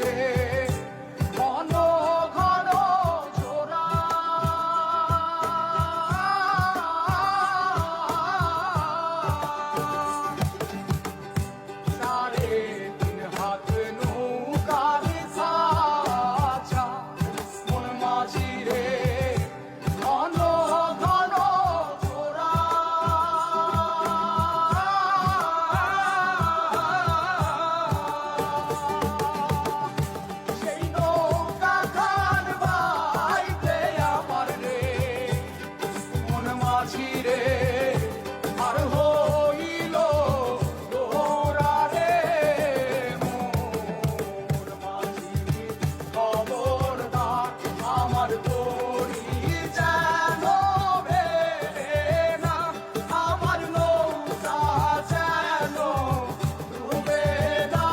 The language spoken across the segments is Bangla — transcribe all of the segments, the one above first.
রে ঘন ঘন জোড়া সাড়ে 3 হাত নৌকার ছাঁচা মন মাঝি রে ঘন ঘন জোড়া সেই নৌকা খান বাইতে আমার রে মন মাঝি রে আর হইল দোরা রে মন মাঝি খবরদার আমার তরি যেন ভেড়ে না আমার নৌকা যেন ডুবে না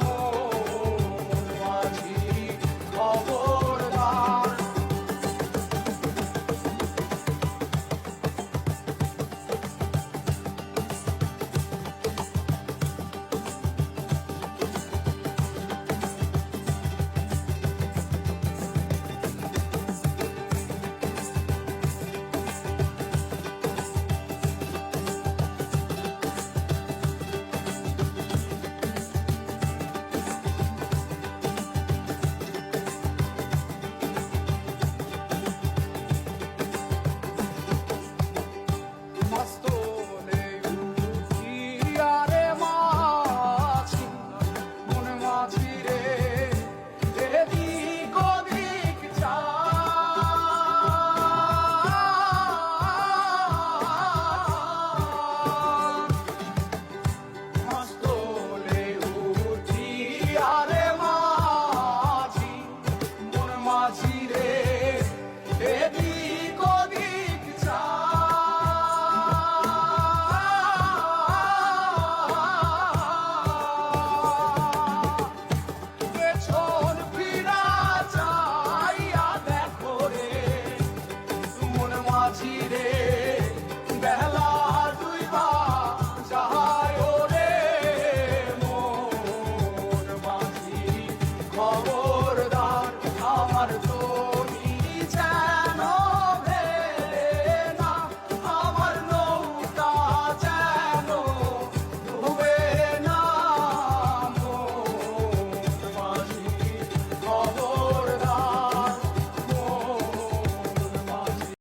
মন মাঝি খবরদার মস্তলে উঠিয়া রে মাঝি মন মাঝি রে এদিক ওদিক মস্তলে উঠিয়া রে মাঝি মন মাঝি রে এদিক ওদিক পেছন ফিরা চাইয়া দেখো রে মন মাঝি রে বেলা ডুইবা যায় রে মন মাঝি খবর